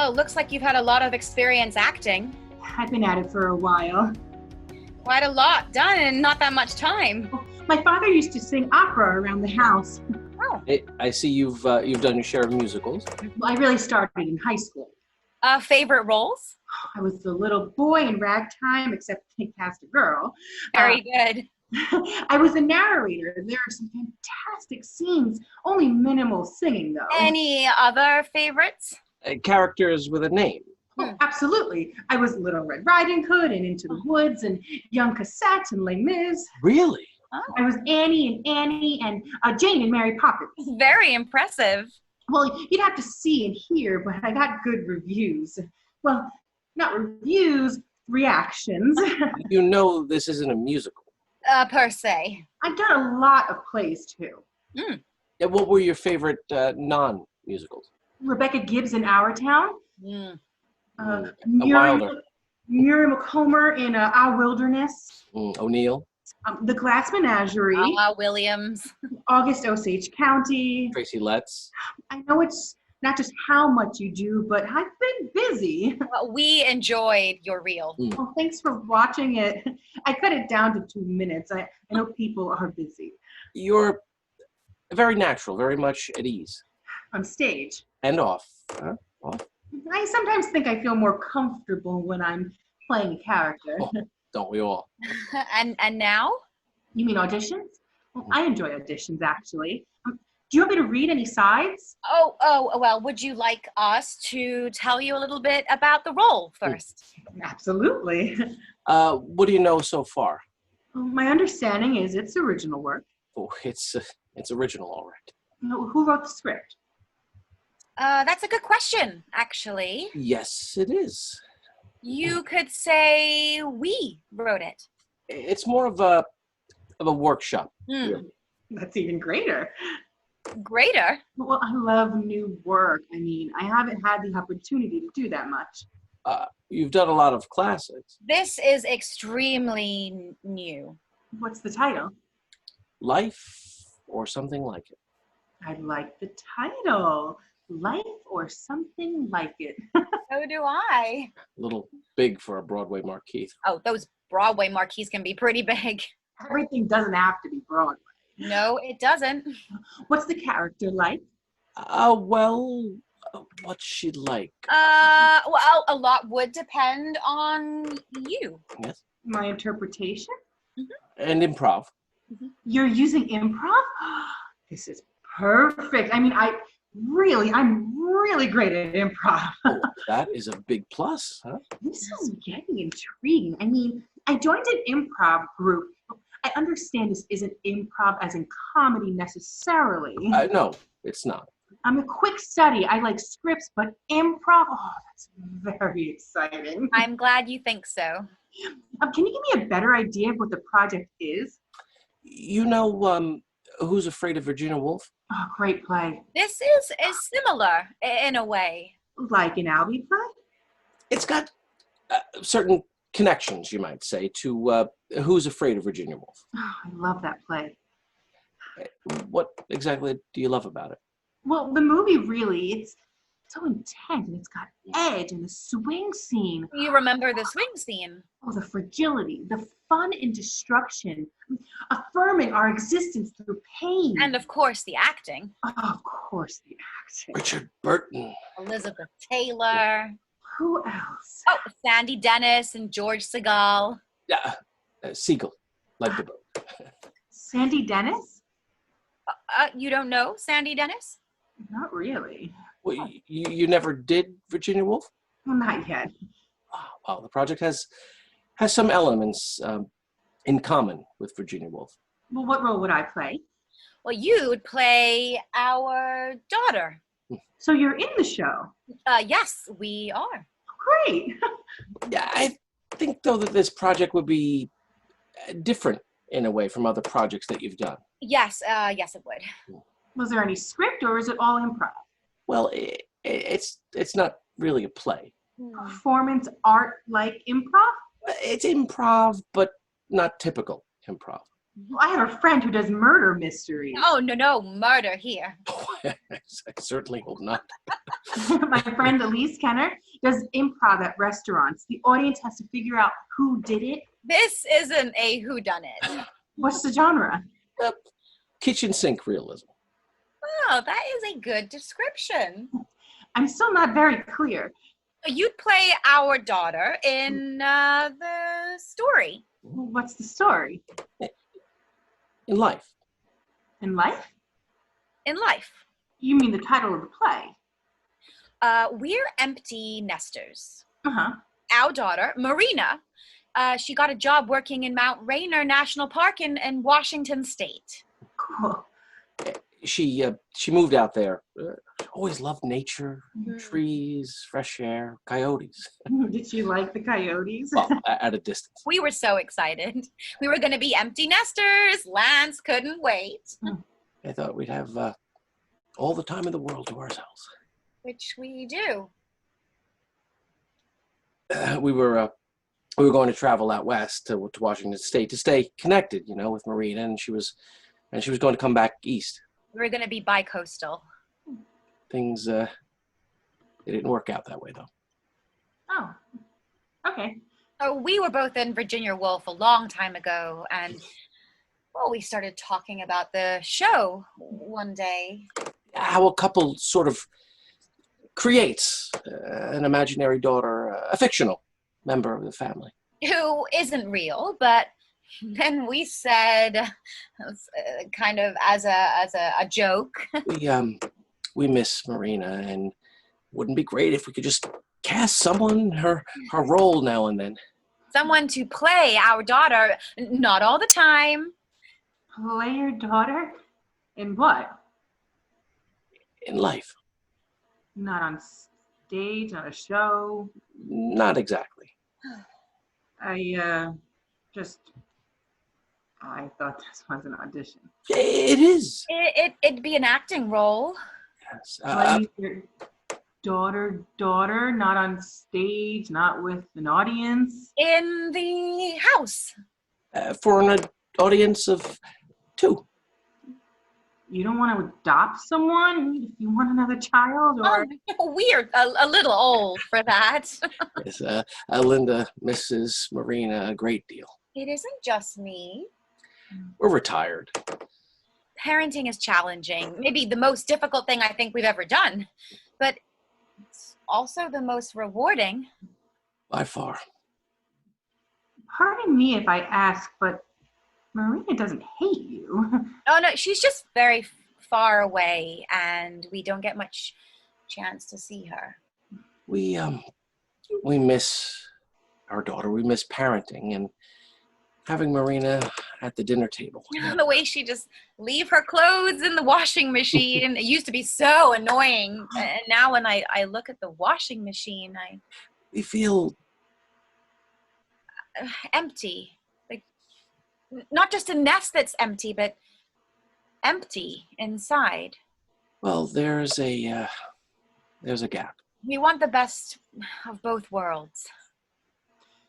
Oh, looks like you've had a lot of experience acting. I've been at it for a while. Quite a lot done in not that much time. My father used to sing opera around the house. Oh. Hey, I see you've done your share of musicals. Well, I really started in high school. Favorite roles? I was the little boy in ragtime, except they cast a girl. Very good. I was a narrator. There are some fantastic scenes, only minimal singing though. Any other favorites? Characters with a name. Oh, absolutely. I was Little Red Riding Hood and Into the Woods and Young Cassette and Les Mis. Really? Oh. I was Annie and Jane and Mary Poppins. Very impressive. Well, you'd have to see and hear, but I got good reviews. Well, not reviews, reactions. You know this isn't a musical. Per se. I've done a lot of plays too. Mm. Yeah, what were your favorite non-musicals? Rebecca Gibbs in Our Town. Mm. Muriel Comer in Our Wilderness. O'Neill. The Glass Menagerie. Williams. August Osage County. Tracy Letts. I know it's not just how much you do, but I've been busy. Well, we enjoyed your reel. Well, thanks for watching it. I cut it down to 2 minutes. I know people are busy. You're very natural, very much at ease. On stage. And off. Huh? Off. I sometimes think I feel more comfortable when I'm playing a character. Oh, don't we all? And now? You mean auditions? Well, I enjoy auditions, actually. Do you want me to read any sides? Oh, well, would you like us to tell you a little bit about the role first? Absolutely. What do you know so far? Well, my understanding is it's original work. Oh, it's original, all right. Who wrote the script? That's a good question, actually. Yes, it is. You could say we wrote it. It's more of a workshop. Really. That's even greater. Greater? Well, I love new work. I mean, I haven't had the opportunity to do that much. You've done a lot of classics. This is extremely new. What's the title? Life or something like it. I like the title. Life or something like it. So do I. A little big for a Broadway marquee. Oh, those Broadway marquees can be pretty big. Everything doesn't have to be Broadway. No, it doesn't. What's the character like? Well, what's she like? Well, a lot would depend on you. Yes. My interpretation? And improv. You're using improv? This is perfect. I mean, I'm really great at improv. Oh, that is a big plus, huh? This is getting intriguing. I mean, I joined an improv group. I understand this isn't improv as in comedy necessarily. No, it's not. I'm a quick study. I like scripts, but improv, oh, that's very exciting. I'm glad you think so. Can you give me a better idea of what the project is? You know, Who's Afraid of Virginia Woolf? Oh, great play. This is similar in a way. Like an Albee play? It's got certain connections, you might say, to Who's Afraid of Virginia Woolf. Oh, I love that play. What exactly do you love about it? Well, the movie really, it's so intense, and it's got edge and the swing scene. You remember the swing scene? Oh, the fragility, the fun and destruction, affirming our existence through pain. And of course, the acting. Oh, of course, the acting. Richard Burton. Elizabeth Taylor. Who else? Oh, Sandy Dennis and George Segal. Yeah, Siegel, like the boat. Sandy Dennis? You don't know Sandy Dennis? Not really. Well, you never did Virginia Woolf? Well, not yet. Oh, well, the project has some elements in common with Virginia Woolf. Well, what role would I play? Well, you would play our daughter. So you're in the show? Yes, we are. Great. Yeah, I think, though, that this project would be different in a way from other projects that you've done. Yes, yes, it would. Was there any script, or is it all improv? Well, it's not really a play. Performance art like improv? It's improv, but not typical improv. Well, I have a friend who does murder mysteries. Oh, no, murder here. I certainly hope not. My friend Elise Kenner does improv at restaurants. The audience has to figure out who did it. This isn't a whodunit. What's the genre? Kitchen sink realism. Oh, that is a good description. I'm still not very clear. You'd play our daughter in the story. What's the story? In life. In life? In life. You mean the title of the play? We're empty nesters. Uh-huh. Our daughter, Marina, she got a job working in Mount Rainier National Park in Washington State. Cool. She moved out there. Always loved nature, Mhm. trees, fresh air, coyotes. Did she like the coyotes? Well, at a distance. We were so excited. We were going to be empty nesters. Lance couldn't wait. I thought we'd have all the time in the world to ourselves. Which we do. We were going to travel out west to Washington State to stay connected, with Marina, and she was going to come back east. We were going to be bi-coastal. Things they didn't work out that way though. Oh, okay. Oh, we were both in Virginia Woolf a long time ago, and well, we started talking about the show one day. How a couple sort of creates an imaginary daughter, a fictional member of the family. Who isn't real, but then we said, kind of as a joke. We miss Marina, and wouldn't it be great if we could just cast someone her role now and then. Someone to play our daughter, not all the time. Play your daughter? In what? In life. Not on stage, not a show. Not exactly. I thought this was an audition. It is. It'd be an acting role. Yes. Play your daughter, not on stage, not with an audience. In the house. For an audience of 2. You don't want to adopt someone if you want another child, or We're a little old for that. Yes, Linda misses Marina a great deal. It isn't just me. We're retired. Parenting is challenging. Maybe the most difficult thing I think we've ever done. But it's also the most rewarding. By far. pardon me if I ask, but Marina doesn't hate you. Oh, no, she's just very far away, and we don't get much chance to see her. We miss our daughter. We miss parenting and having Marina at the dinner table. The way she just leave her clothes in the washing machine. It used to be so annoying. And now when I look at the washing machine, We feel empty. Like, not just a nest that's empty, but empty inside. well. There's a gap. We want the best of both worlds.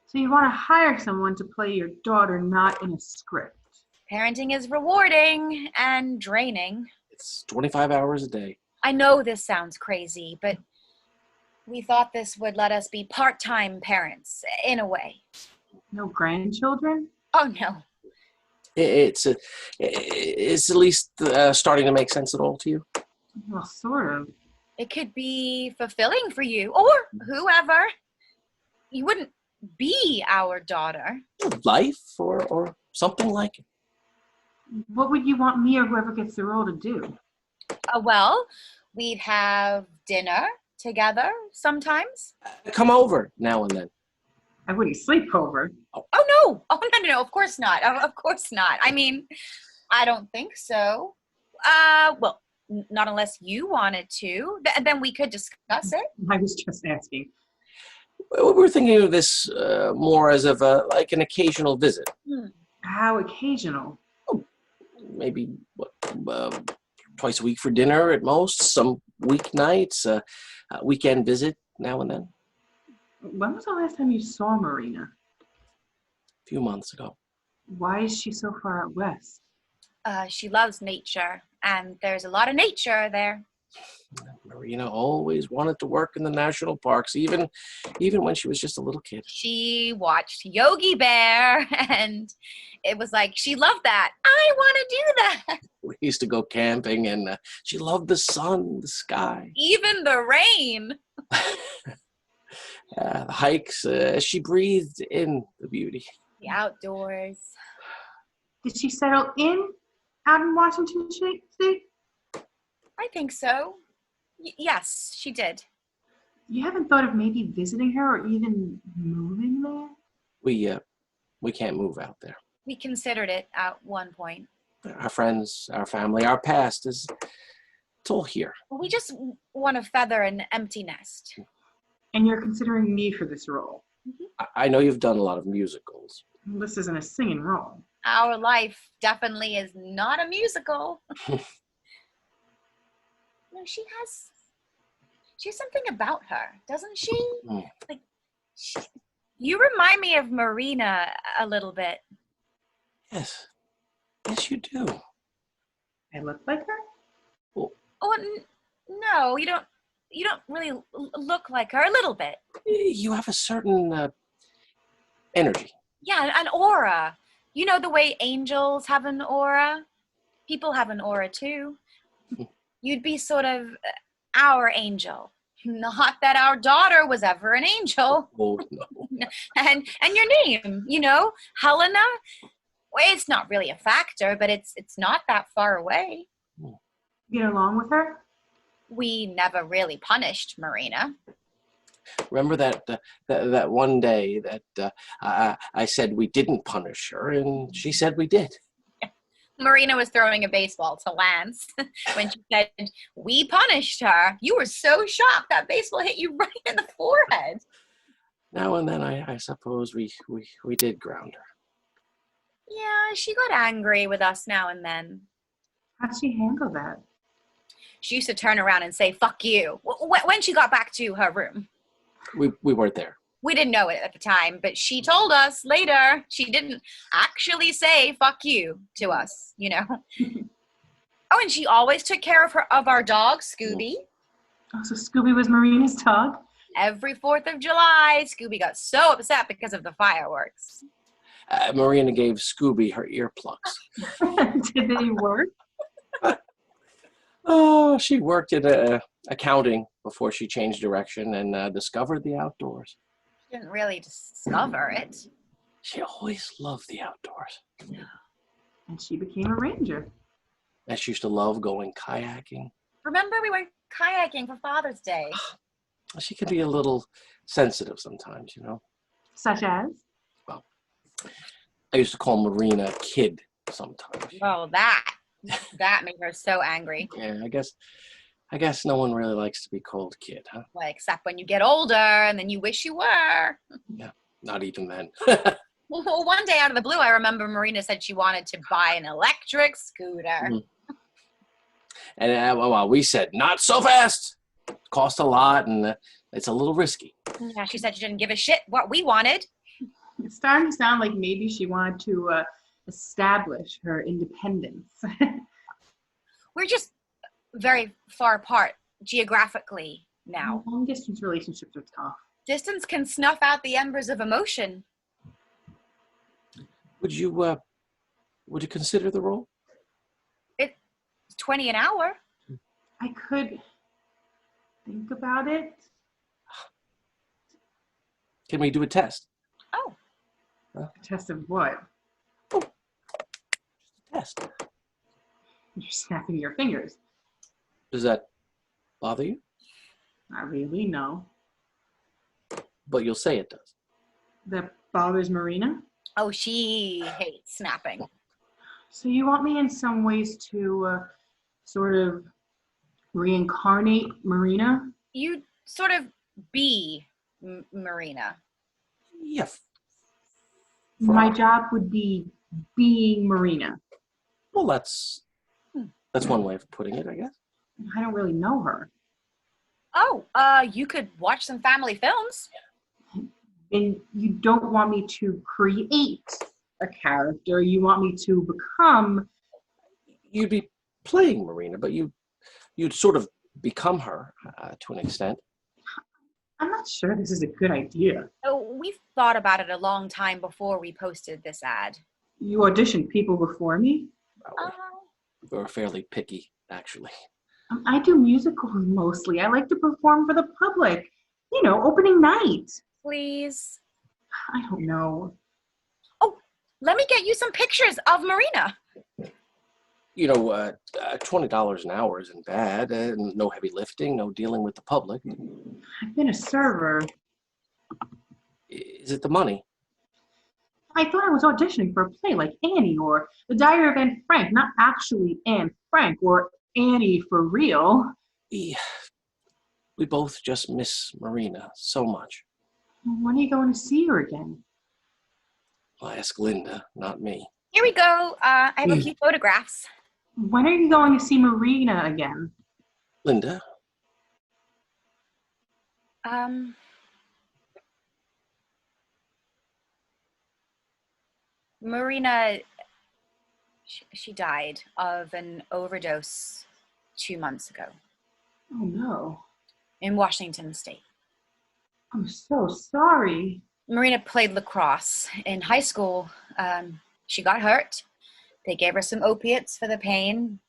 So you want to hire someone to play your daughter, not in a script. Parenting is rewarding and draining. It's 25 hours a day. I know this sounds crazy, but we thought this would let us be part-time parents, in a way. No grandchildren? Oh, no. It's at least starting to make sense at all to you. Well, sort of. It could be fulfilling for you, or whoever. You wouldn't be our daughter. Life or something like it. What would you want me or whoever gets the role to do? Well, we'd have dinner together sometimes. Come over now and then. I wouldn't sleep over. Oh, no. Oh, no, of course not. Of course not. I mean, I don't think so. Well, not unless you wanted to. Then we could discuss it. I was just asking. We're thinking of this more as of like an occasional visit. How occasional? Maybe twice a week for dinner at most. Some weeknights, a weekend visit now and then. When was the last time you saw Marina? A few months ago. Why is she so far out west? She loves nature, and there's a lot of nature there. Marina always wanted to work in the national parks, even when she was just a little kid. She watched Yogi Bear, and it was like, she loved that. I want to do that. We used to go camping, and she loved the sun, the sky. Even the rain. The hikes, she breathed in the beauty. The outdoors. Did she settle out in Washington State? I think so. Yes, she did. You haven't thought of maybe visiting her or even moving there? We can't move out there. We considered it at one point. Our friends, our family, our past it's all here. We just want to feather an empty nest. And you're considering me for this role? I know you've done a lot of musicals. This isn't a singing role. Our life definitely is not a musical. No, she has something about her, doesn't she? Like, you remind me of Marina a little bit. Yes, you do. I look like her? No, you don't really look like her. A little bit. You have a certain energy. Yeah, an aura. You know the way angels have an aura? People have an aura too. You'd be sort of our angel. Not that our daughter was ever an angel. Oh, no. And your name, Helena. Well, it's not really a factor, but it's not that far away. Get along with her? We never really punished Marina. Remember that one day that I said we didn't punish her, and she said we did. Marina was throwing a baseball to Lance when she said, we punished her. You were so shocked that baseball hit you right in the forehead. Now and then, I suppose we did ground her. Yeah, she got angry with us now and then. How'd she handle that? She used to turn around and say, fuck you, when she got back to her room. We weren't there. We didn't know it at the time, but she told us later she didn't actually say fuck you to us, Oh, and she always took care of our dog, Scooby. Oh, so Scooby was Marina's dog? Every 4th of July, Scooby got so upset because of the fireworks. Marina gave Scooby her earplugs. Did they work? Oh, she worked in accounting before she changed direction and discovered the outdoors. She didn't really discover it. She always loved the outdoors. And she became a ranger. And she used to love going kayaking. Remember we went kayaking for Father's Day? She could be a little sensitive sometimes, Such as? Well, I used to call Marina kid sometimes. Oh, that made her so angry. Yeah, I guess no one really likes to be called kid, huh? Well, except when you get older and then you wish you were. Yeah, not even then. Well, one day out of the blue, I remember Marina said she wanted to buy an electric scooter. And well, we said, not so fast. It costs a lot and it's a little risky. Yeah, she said she didn't give a shit what we wanted. It's starting to sound like maybe she wanted to establish her independence. We're just very far apart geographically now. Long distance relationships are tough. Distance can snuff out the embers of emotion. Would you consider the role? It's $20 an hour. I could think about it. Can we do a test? Oh. A test of what? Test. You're snapping your fingers. Does that bother you? Not really, no. But you'll say it does. That bothers Marina? Oh, she hates snapping. So you want me in some ways to sort of reincarnate Marina? You sort of be Marina. Yeah. My job would be being Marina. Well, that's one way of putting it, I guess. I don't really know her. Oh, you could watch some family films. And you don't want me to create a character. You want me to become. You'd be playing Marina, but you'd sort of become her to an extent. I'm not sure this is a good idea. Oh, we've thought about it a long time before we posted this ad. You auditioned people before me? Well, we're fairly picky, actually. I do musicals mostly. I like to perform for the public. You know, opening night. Please. I don't know. Oh, let me get you some pictures of Marina. You know, $20 an hour isn't bad. No heavy lifting, no dealing with the public. I've been a server. Is it the money? I thought I was auditioning for a play like Annie or The Diary of Anne Frank, not actually Anne Frank or Annie for real. We both just miss Marina so much. When are you going to see her again? Well, ask Linda, not me. Here we go. I have a few photographs. When are you going to see Marina again? Linda? Marina, she died of an overdose 2 months ago Oh no. in Washington State. I'm so sorry. Marina played lacrosse in high school. She got hurt. They gave her some opiates for the pain.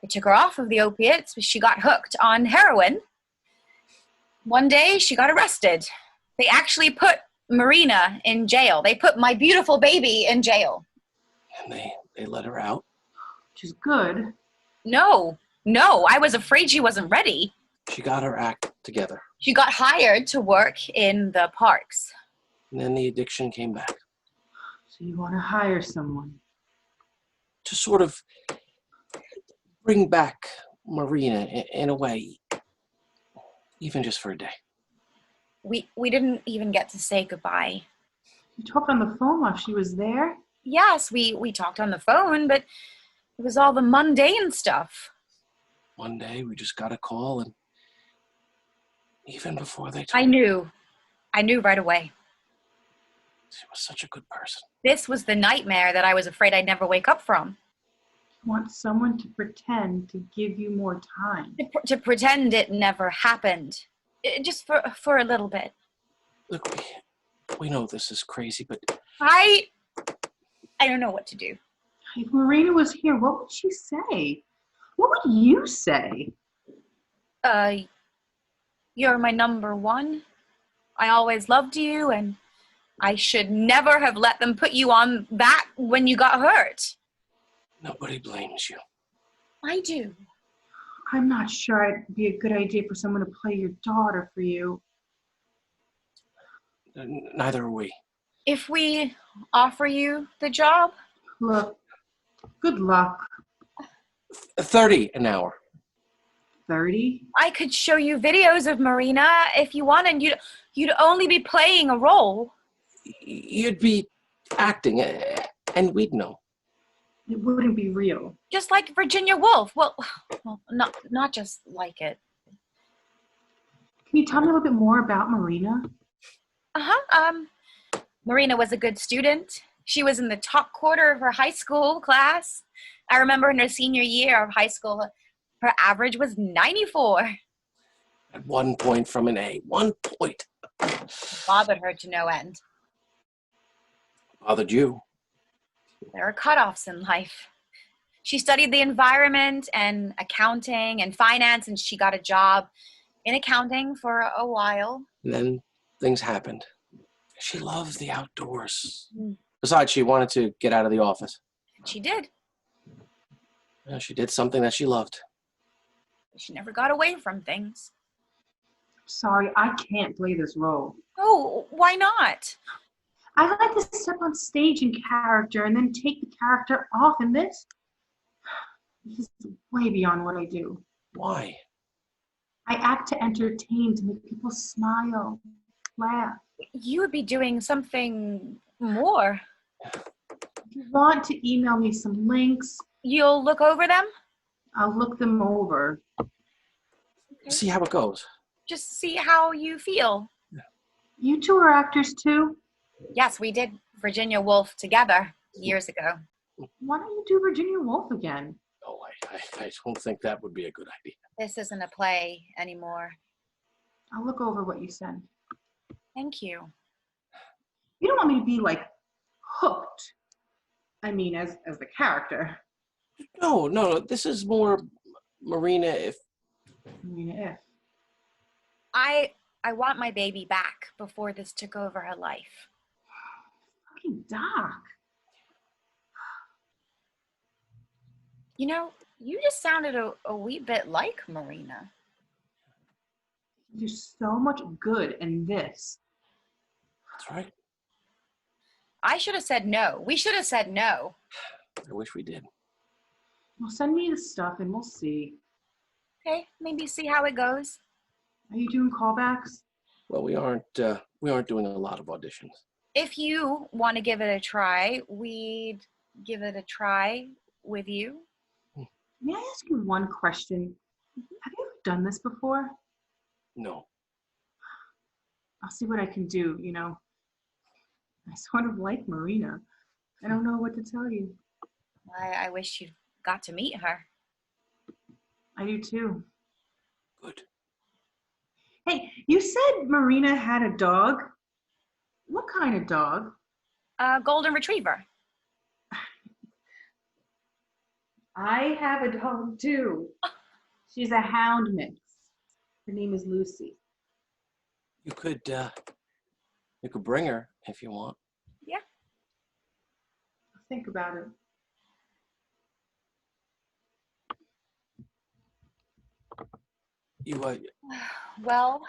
They took her off of the opiates, but she got hooked on heroin. One day, she got arrested. They actually put Marina in jail. They put my beautiful baby in jail. And they let her out? Which is good. No, I was afraid she wasn't ready. She got her act together. She got hired to work in the parks. And then the addiction came back. So you want to hire someone? To sort of bring back Marina in a way, even just for a day. We didn't even get to say goodbye. You talked on the phone while she was there? Yes, we talked on the phone, but it was all the mundane stuff. One day we just got a call, and even before they told I knew right away. She was such a good person. This was the nightmare that I was afraid I'd never wake up from. You want someone to pretend to give you more time. To pretend it never happened. Just for a little bit. Look, we know this is crazy, but I don't know what to do. If Marina was here, what would she say? What would you say? You're my number one. I always loved you, and I should never have let them put you on that when you got hurt. nobody blames you. I do. I'm not sure it'd be a good idea for someone to play your daughter for you. Neither are we. If we offer you the job? Look, good luck. 30 an hour. 30? I could show you videos of Marina if you want, and you'd only be playing a role. You'd be acting, and we'd know. It wouldn't be real. Just like Virginia Woolf. Well, not just like it. Can you tell me a little bit more about Marina? Marina was a good student. She was in the top quarter of her high school class. I remember in her senior year of high school, her average was 94. At 1 point from an A. 1 point. It bothered her to no end. Bothered you. There are cutoffs in life. She studied the environment and accounting and finance, and she got a job in accounting for a while. And then things happened. She loves the outdoors. Mm. Besides, she wanted to get out of the office. She did. She did something that she loved. She never got away from things. Sorry, I can't play this role. Oh, why not? I like to step on stage in character and then take the character off, and this is way beyond what I do. Why? I act to entertain, to make people smile, laugh. You would be doing something more. If you want to email me some links, You'll look over them? I'll look them over. Okay. See how it goes. Just see how you feel. You two are actors too? Yes, we did Virginia Woolf together. years ago. Why don't you do Virginia Woolf again? Oh, I don't think that would be a good idea. This isn't a play anymore. I'll look over what you said. Thank you. You don't want me to be like hooked. I mean, as the character. No. This is more Marina. If If. I want my baby back before this took over her life. Fucking Doc. You know, you just sounded a wee bit like Marina. There's so much good in this. that's right. I should have said no. We should have said no. I wish we did. Well, send me the stuff and we'll see. Okay, maybe see how it goes. Are you doing callbacks? Well, we aren't doing a lot of auditions. If you want to give it a try, we'd give it a try with you. May I ask you one question? Have you ever done this before? No. I'll see what I can do, you know. I sort of like Marina. I don't know what to tell you. I wish you got to meet her. I do too. Good. Hey, you said Marina had a dog. What kind of dog? Golden Retriever. I have a dog too. She's a hound mix. Her name is Lucy. You could bring her if you want. Yeah. I'll think about it. You Well,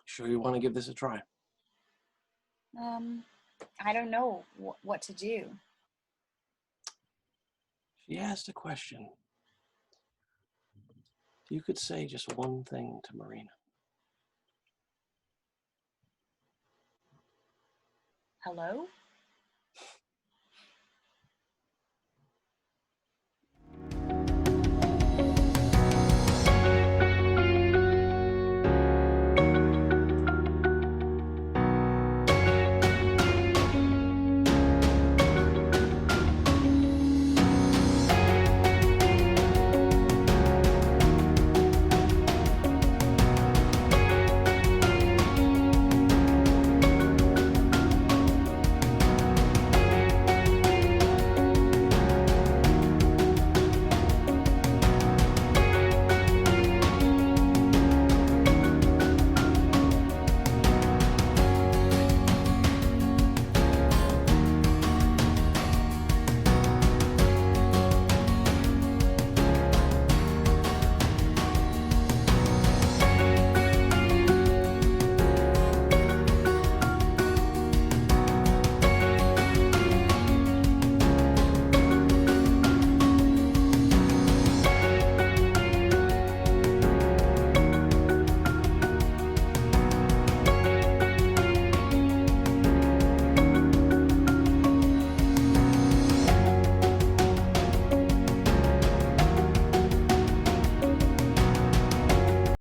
sure you want to give this a try? I don't know what to do. She asked a question. You could say just one thing to Marina. Hello?